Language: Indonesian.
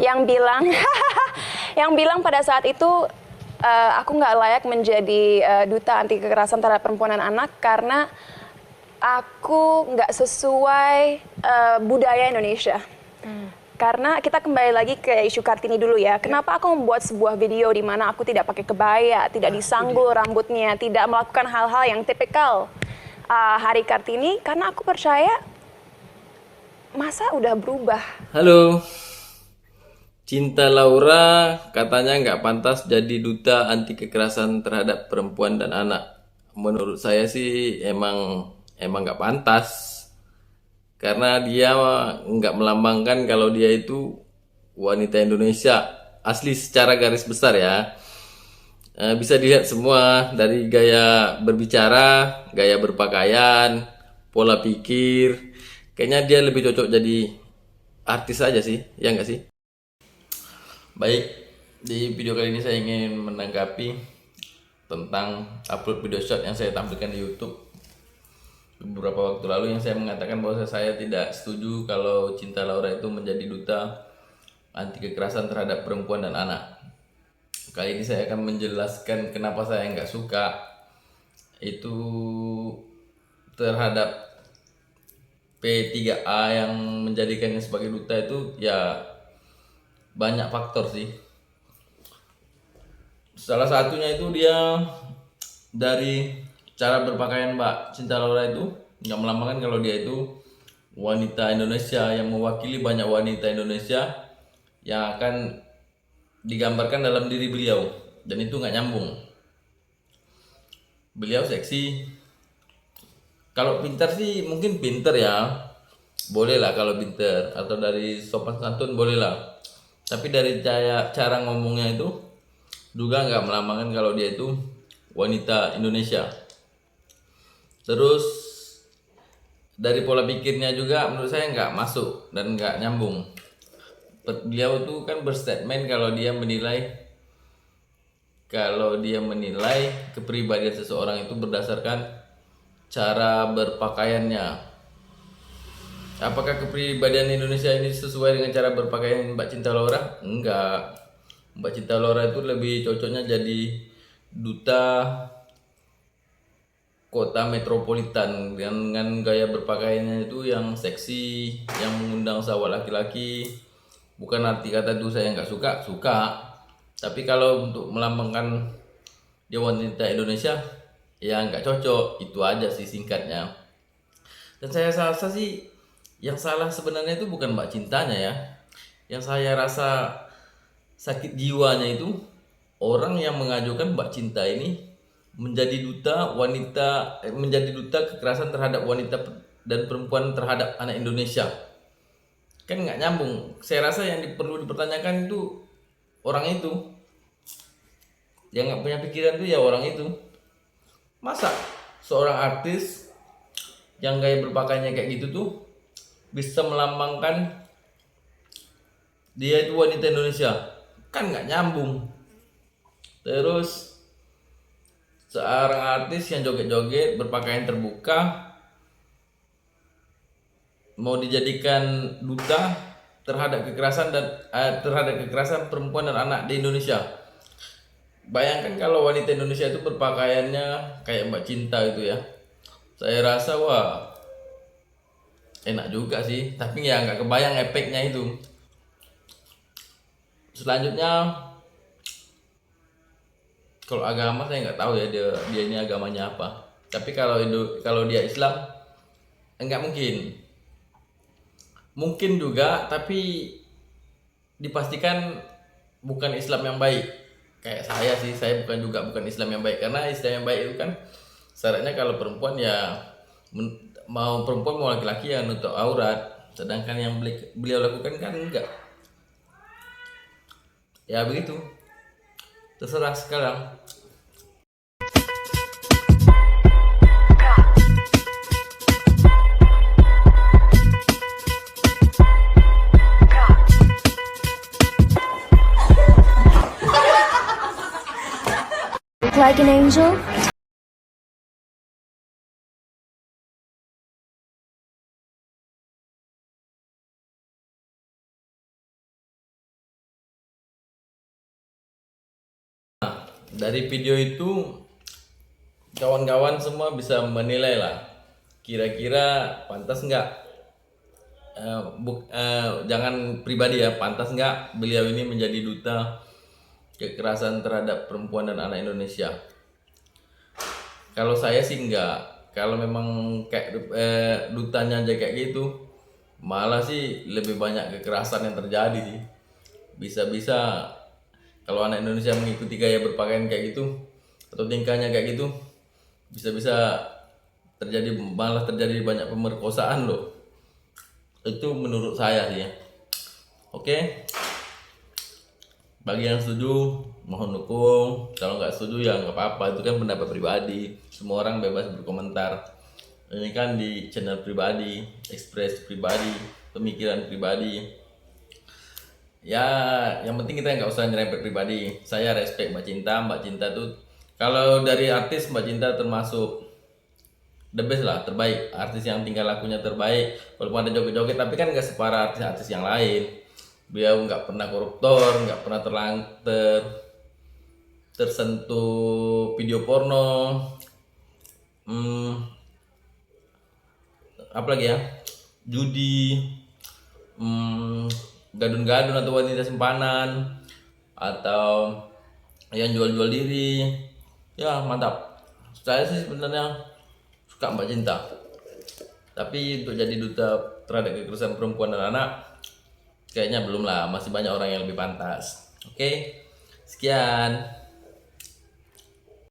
yang bilang yang bilang pada saat itu aku nggak layak menjadi duta anti kekerasan terhadap perempuan dan anak karena aku nggak sesuai budaya Indonesia. Karena kita kembali lagi ke isu Kartini dulu ya. Kenapa aku membuat sebuah video di mana aku tidak pakai kebaya, tidak disanggul rambutnya, tidak melakukan hal-hal yang tipikal Hari Kartini? Karena aku percaya masa udah berubah. Halo, Cinta Laura katanya nggak pantas jadi duta anti kekerasan terhadap perempuan dan anak. Menurut saya sih emang nggak pantas karena dia nggak melambangkan kalau dia itu wanita Indonesia asli secara garis besar ya. Bisa dilihat semua dari gaya berbicara, gaya berpakaian, pola pikir. Kayaknya dia lebih cocok jadi artis aja sih, ya nggak sih? Baik, di video kali ini saya ingin menanggapi tentang upload video short yang saya tampilkan di YouTube beberapa waktu lalu, yang saya mengatakan bahwa saya tidak setuju kalau Cinta Laura itu menjadi duta anti kekerasan terhadap perempuan dan anak. Kali ini saya akan menjelaskan kenapa saya nggak suka itu terhadap P3A yang menjadikannya sebagai duta. Itu ya banyak faktor sih. Salah satunya itu dia dari cara berpakaian Mbak Cinta Laura itu nggak melambangkan kalau dia itu wanita Indonesia yang mewakili banyak wanita Indonesia yang akan digambarkan dalam diri beliau, dan itu nggak nyambung. Beliau seksi, kalau pintar sih mungkin pintar ya, boleh lah kalau pintar, atau dari sopan santun boleh lah, tapi dari cara ngomongnya itu juga nggak melambangkan kalau dia itu wanita Indonesia. Terus dari pola pikirnya juga menurut saya nggak masuk dan nggak nyambung. Beliau tuh kan berstatement kalau dia menilai kepribadian seseorang itu berdasarkan cara berpakaiannya. Apakah kepribadian Indonesia ini sesuai dengan cara berpakaian Mbak Cinta Laura? Enggak. Mbak Cinta Laura itu lebih cocoknya jadi duta kota metropolitan dengan gaya berpakaiannya itu yang seksi, yang mengundang sawah laki-laki. Bukan arti kata itu saya nggak suka, suka. Tapi kalau untuk melambangkan dia wanita Indonesia, ya nggak cocok. Itu aja sih singkatnya. Dan saya rasa sih yang salah sebenarnya itu bukan Mbak Cintanya ya. Yang saya rasa sakit jiwanya itu orang yang mengajukan Mbak Cinta ini menjadi duta menjadi duta kekerasan terhadap wanita dan perempuan terhadap anak Indonesia. Kan nggak nyambung. Saya rasa yang perlu dipertanyakan itu orang itu. Yang nggak punya pikiran itu ya orang itu. Masa seorang artis yang gaya berpakaiannya kayak gitu tuh bisa melambangkan dia itu wanita Indonesia? Kan nggak nyambung. Terus seorang artis yang joget-joget berpakaian terbuka mau dijadikan duta terhadap kekerasan perempuan dan anak di Indonesia. Bayangkan kalau wanita Indonesia itu berpakaiannya kayak Mbak Cinta itu ya. Saya rasa wah enak juga sih, tapi ya nggak kebayang efeknya itu. Selanjutnya, kalau agama saya nggak tahu ya dia ini agamanya apa. Tapi kalau dia Islam, enggak mungkin. Mungkin juga, tapi dipastikan bukan Islam yang baik. Kayak saya sih, saya bukan Islam yang baik, karena Islam yang baik itu kan syaratnya kalau perempuan ya mau perempuan mau laki-laki ya nutup aurat, sedangkan yang beliau lakukan kan enggak. Ya begitu, terserah sekarang. Like an angel? Dari video itu kawan-kawan semua bisa menilai lah. Kira-kira pantas nggak? Jangan pribadi ya, pantas nggak beliau ini menjadi duta kekerasan terhadap perempuan dan anak Indonesia? Kalau saya sih enggak. Kalau memang kayak dutanya aja kayak gitu, malah sih lebih banyak kekerasan yang terjadi sih. Bisa-bisa kalau anak Indonesia mengikuti gaya berpakaian kayak gitu atau tingkahnya kayak gitu, bisa-bisa malah terjadi banyak pemerkosaan loh. Itu menurut saya sih ya. Oke, bagi yang setuju mohon dukung, kalau nggak setuju ya nggak apa-apa, itu kan pendapat pribadi, semua orang bebas berkomentar. Ini kan di channel pribadi, ekspresi pribadi, pemikiran pribadi ya. Yang penting kita nggak usah nyerempet pribadi. Saya respect Mbak Cinta tuh, kalau dari artis Mbak Cinta termasuk the best lah, terbaik, artis yang tingkah lakunya terbaik. Walaupun ada joget-joget, tapi kan nggak separah artis-artis yang lain. Beliau nggak pernah koruptor, nggak pernah tersentuh video porno, apalagi ya, judi, gadun-gadun atau wanita simpanan, atau yang jual-jual diri. Ya mantap. Saya sih sebenarnya suka Mbak Cinta, tapi untuk jadi duta terhadap kekerasan perempuan dan anak kayaknya belum lah, masih banyak orang yang lebih pantas. Oke, sekian.